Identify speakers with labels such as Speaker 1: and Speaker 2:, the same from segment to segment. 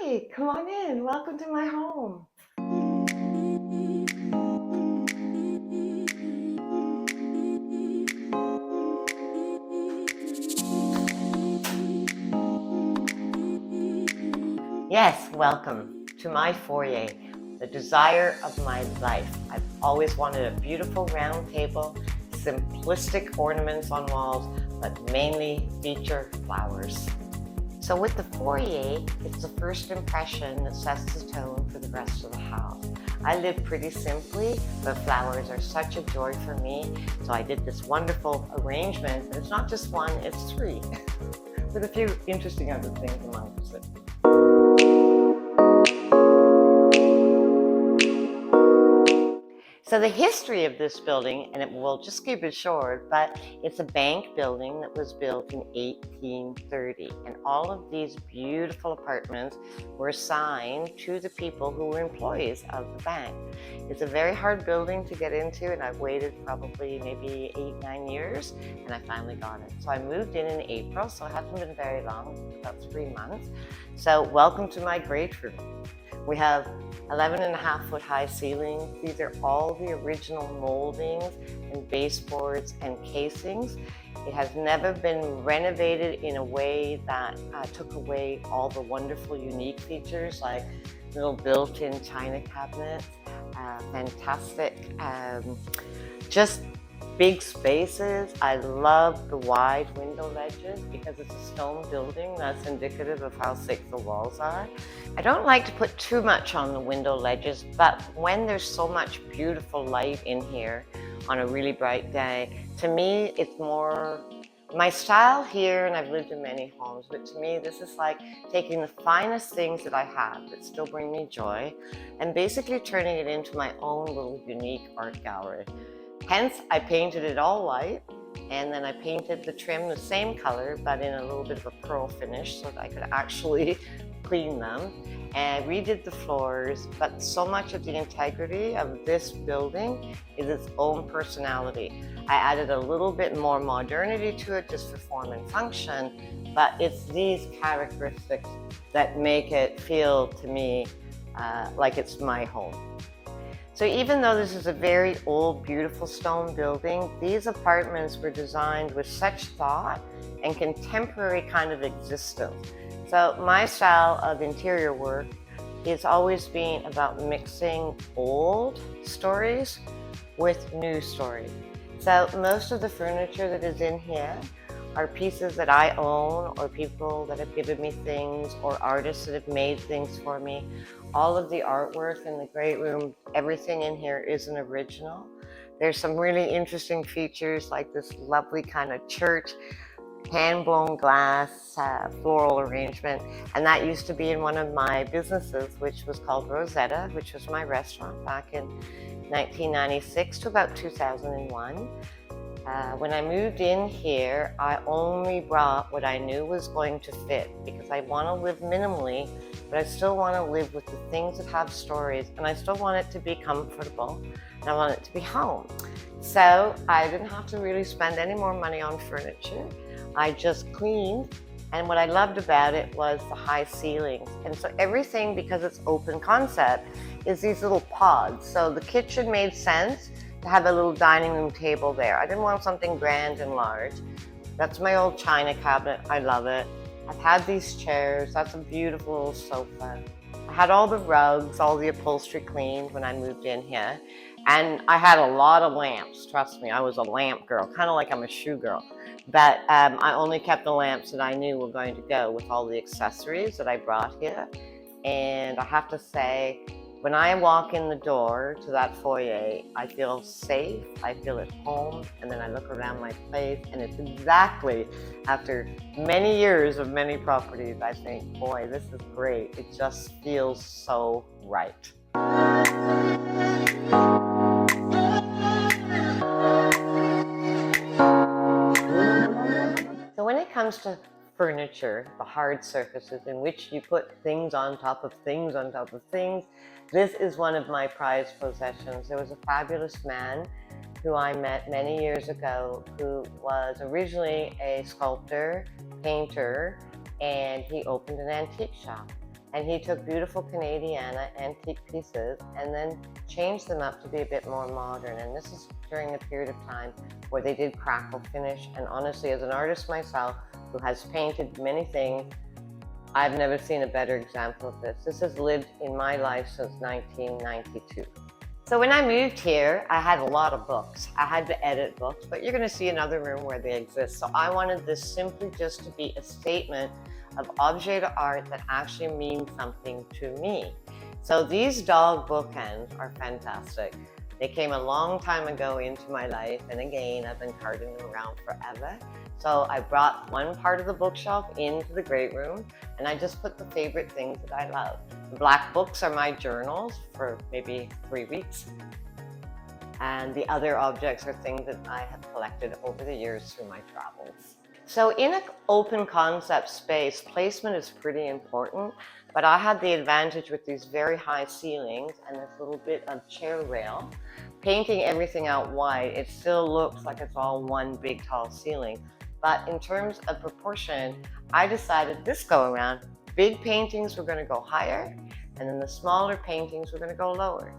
Speaker 1: Hi, come on in. Welcome to my home. Yes, welcome to my foyer, the desire of my life. I've always wanted a beautiful round table, simplistic ornaments on walls, but mainly feature flowers. So with the foyer, it's the first impression that sets the tone for the rest of the house. I live pretty simply, but flowers are such a joy for me. So I did this wonderful arrangement, and it's not just one, it's three, with a few interesting other things amongst it. So the history of this building, and we'll just keep it short, but it's a bank building that was built in 1830. And all of these beautiful apartments were assigned to the people who were employees of the bank. It's a very hard building to get into, and I've waited probably maybe 8-9 years, and I finally got it. So I moved in April, so it hasn't been very long, about 3 months. So welcome to my great room. We have 11.5-foot high ceilings. These are all the original moldings and baseboards and casings. It has never been renovated in a way that took away all the wonderful unique features like little built-in china cabinets, fantastic, just big spaces. I love the wide window ledges because it's a stone building. That's indicative of how thick the walls are. I don't like to put too much on the window ledges, but when there's so much beautiful light in here on a really bright day, to me, it's more my style here, and I've lived in many homes, but to me, this is like taking the finest things that I have that still bring me joy and basically turning it into my own little unique art gallery. Hence, I painted it all white, and then I painted the trim the same color, but in a little bit of a pearl finish so that I could actually clean them. And I redid the floors, but so much of the integrity of this building is its own personality. I added a little bit more modernity to it just for form and function, but it's these characteristics that make it feel to me like it's my home. So even though this is a very old, beautiful stone building, these apartments were designed with such thought and contemporary kind of existence. So my style of interior work is always been about mixing old stories with new stories. So most of the furniture that is in here are pieces that I own, or people that have given me things, or artists that have made things for me. All of the artwork in the great room, everything in here is an original. There's some really interesting features like this lovely kind of church hand-blown glass floral arrangement, and that used to be in one of my businesses, which was called Rosetta, which was my restaurant back in 1996 to about 2001. When I moved in here, I only brought what I knew was going to fit because I want to live minimally, but I still want to live with the things that have stories, and I still want it to be comfortable, and I want it to be home. So I didn't have to really spend any more money on furniture. I just cleaned, and what I loved about it was the high ceilings. And so everything, because it's open concept, is these little pods. So the kitchen made sense to have a little dining room table there. I didn't want something grand and large. That's my old china cabinet. I love it. I've had these chairs. That's a beautiful little sofa. I had all the rugs, all the upholstery cleaned when I moved in here. And I had a lot of lamps. Trust me, I was a lamp girl, kind of like I'm a shoe girl. But I only kept the lamps that I knew were going to go with all the accessories that I brought here. And I have to say, when I walk in the door to that foyer, I feel safe, I feel at home, and then I look around my place, and it's exactly after many years of many properties, I think, boy, this is great. It just feels so right. So when it comes to furniture, the hard surfaces in which you put things on top of things on top of things, this is one of my prized possessions. There was a fabulous man who I met many years ago who was originally a sculptor, painter, and he opened an antique shop. And he took beautiful Canadiana antique pieces and then changed them up to be a bit more modern. And this is during a period of time where they did crackle finish. And honestly, as an artist myself who has painted many things, I've never seen a better example of this. This has lived in my life since 1992. So when I moved here, I had a lot of books. I had to edit books, but you're going to see another room where they exist. So I wanted this simply just to be a statement of objet d'art that actually means something to me. So these dog bookends are fantastic. They came a long time ago into my life, and again, I've been carting them around forever. So I brought one part of the bookshelf into the great room, and I just put the favorite things that I love. The black books are my journals for maybe 3 weeks. And the other objects are things that I have collected over the years through my travels. So in an open concept space, placement is pretty important, but I had the advantage with these very high ceilings and this little bit of chair rail. Painting everything out white, it still looks like it's all one big tall ceiling. But in terms of proportion, I decided this go around, big paintings were going to go higher, and then the smaller paintings were going to go lower.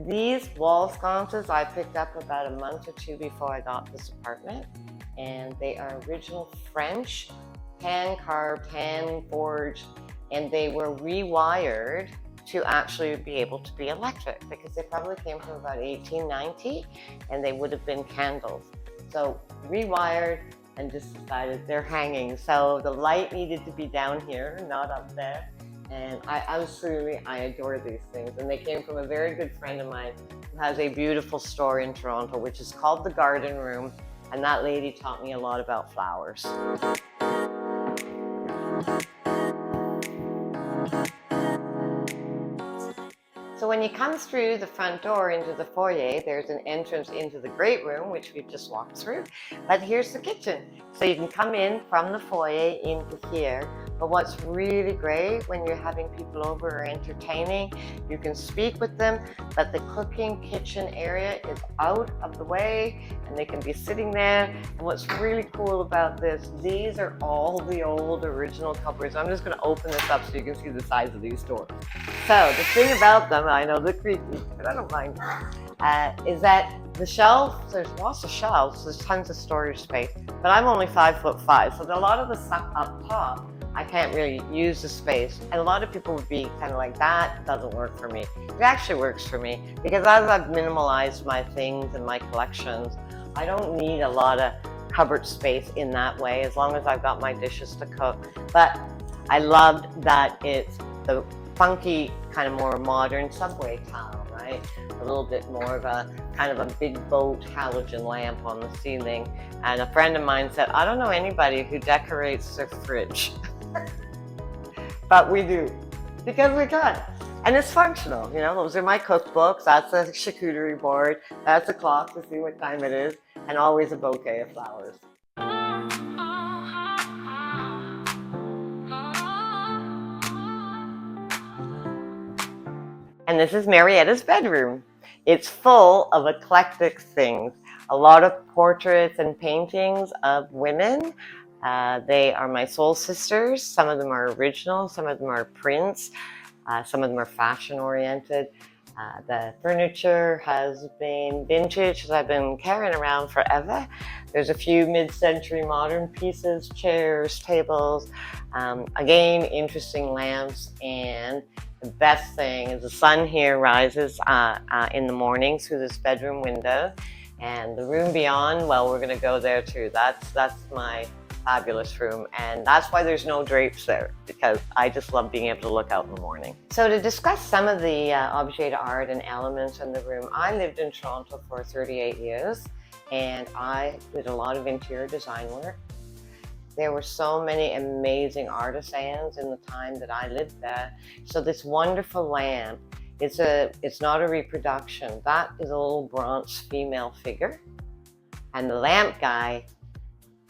Speaker 1: These wall sconces I picked up about a month or two before I got this apartment, and they are original French, hand carved, hand forged, and they were rewired to actually be able to be electric because they probably came from about 1890 and they would have been candles. So rewired and just decided they're hanging. So the light needed to be down here, not up there. And I adore these things. And they came from a very good friend of mine who has a beautiful store in Toronto, which is called The Garden Room. And that lady taught me a lot about flowers. So when you come through the front door into the foyer, there's an entrance into the great room, which we've just walked through. But here's the kitchen. So you can come in from the foyer into here. But what's really great when you're having people over or entertaining, you can speak with them, but the cooking kitchen area is out of the way and they can be sitting there. And what's really cool about this, these are all the old original cupboards. I'm just going to open this up so you can see the size of these doors. So the thing about them, I know they're creepy, but I don't mind, is that the shelves, there's lots of shelves, there's tons of storage space, but I'm only 5'5", so a lot of the stuff up top, I can't really use the space. And a lot of people would be kind of like, that doesn't work for me. It actually works for me because as I've minimalized my things and my collections, I don't need a lot of cupboard space in that way as long as I've got my dishes to cook. But I loved that it's the funky, kind of more modern subway tile, right? A little bit more of a kind of a big boat halogen lamp on the ceiling. And a friend of mine said, I don't know anybody who decorates their fridge. But we do, because we can. And it's functional, you know, those are my cookbooks, that's a charcuterie board, that's a clock to see what time it is, and always a bouquet of flowers. And this is Marietta's bedroom. It's full of eclectic things, a lot of portraits and paintings of women. They are my soul sisters. Some of them are original, some of them are prints, some of them are fashion oriented. The furniture has been vintage, as I've been carrying around forever. There's a few mid-century modern pieces, chairs, tables, again, interesting lamps, and the best thing is the sun here rises in the mornings through this bedroom window, and the room beyond, well, we're going to go there too. That's my fabulous room, and that's why there's no drapes there, because I just love being able to look out in the morning. So to discuss some of the objet d'art and elements in the room, I lived in Toronto for 38 years, and I did a lot of interior design work. There were so many amazing artisans in the time that I lived there. So this wonderful lamp, it's not a reproduction. That is a little bronze female figure, and the lamp guy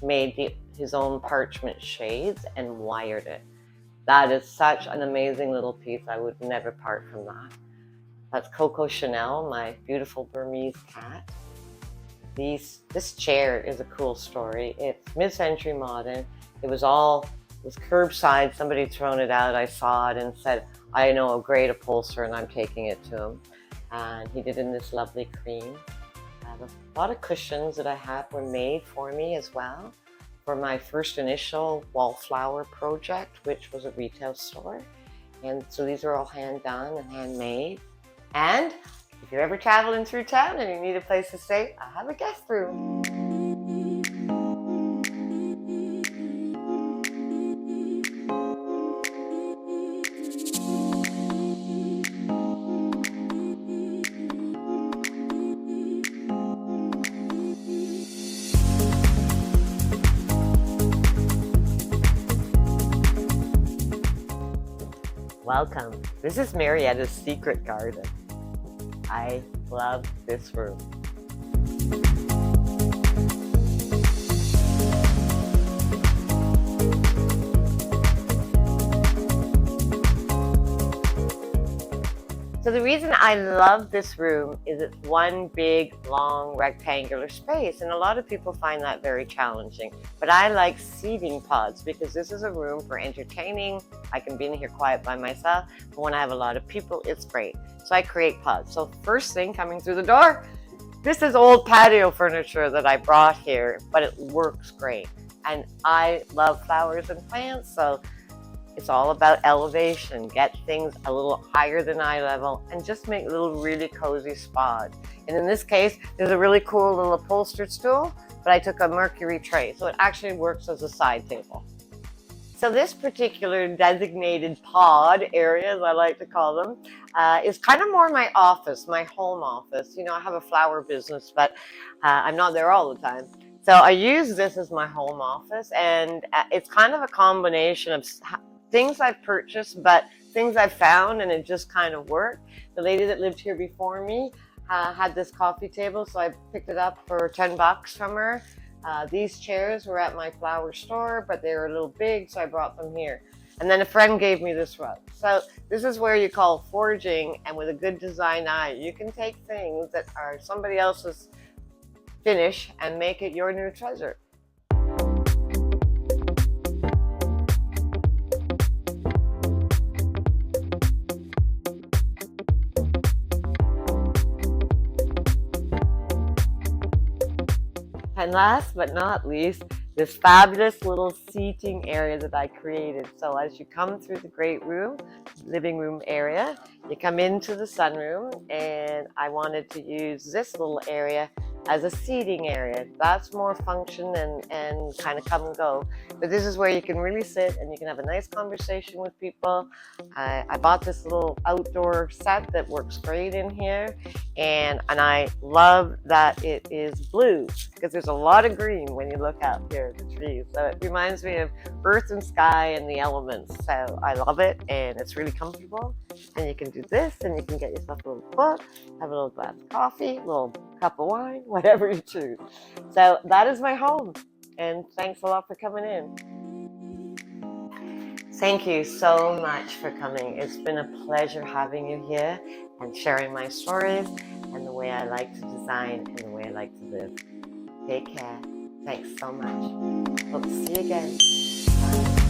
Speaker 1: made his own parchment shades and wired it. That is such an amazing little piece. I would never part from that. That's Coco Chanel, my beautiful Burmese cat. This chair is a cool story. It's mid-century modern. It was all It was curbside. Somebody had thrown it out. I saw it and said, I know a great upholsterer and I'm taking it to him. And he did it in this lovely cream. A lot of cushions that I have were made for me as well for my first initial wallflower project, which was a retail store. And so these are all hand done and handmade. And if you're ever traveling through town and you need a place to stay, I have a guest room. Welcome. This is Marietta's secret garden. I love this room. So the reason I love this room is it's one big, long, rectangular space, and a lot of people find that very challenging. But I like seating pods because this is a room for entertaining. I can be in here quiet by myself, but when I have a lot of people, it's great. So I create pods. So first thing coming through the door, this is old patio furniture that I brought here, but it works great. And I love flowers and plants, so it's all about elevation. Get things a little higher than eye level and just make a little really cozy spot. And in this case, there's a really cool little upholstered stool, but I took a Mercury tray, so it actually works as a side table. So this particular designated pod area, as I like to call them, is kind of more my office, my home office. You know, I have a flower business, but I'm not there all the time. So I use this as my home office, and it's kind of a combination of things I've purchased, but things I've found, and it just kind of worked. The lady that lived here before me had this coffee table, so I picked it up for $10 from her. These chairs were at my flower store, but they were a little big, so I brought them here. And then a friend gave me this rug. So this is where you call forging, and with a good design eye, you can take things that are somebody else's finish and make it your new treasure. And last but not least, this fabulous little seating area that I created. So as you come through the great room, living room area, you come into the sunroom, and I wanted to use this little area as a seating area. That's more function and kind of come and go. But this is where you can really sit and you can have a nice conversation with people. I bought this little outdoor set that works great in here. And I love that it is blue because there's a lot of green when you look out here at the trees. So it reminds me of earth and sky and the elements. So I love it, and it's really comfortable. And you can do this, and you can get yourself a little book, have a little glass of coffee, a little cup of wine, whatever you choose. So that is my home, and thanks a lot for coming in. Thank you so much for coming. It's been a pleasure having you here and sharing my stories and the way I like to design and the way I like to live. Take care. Thanks so much. Hope to see you again. Bye.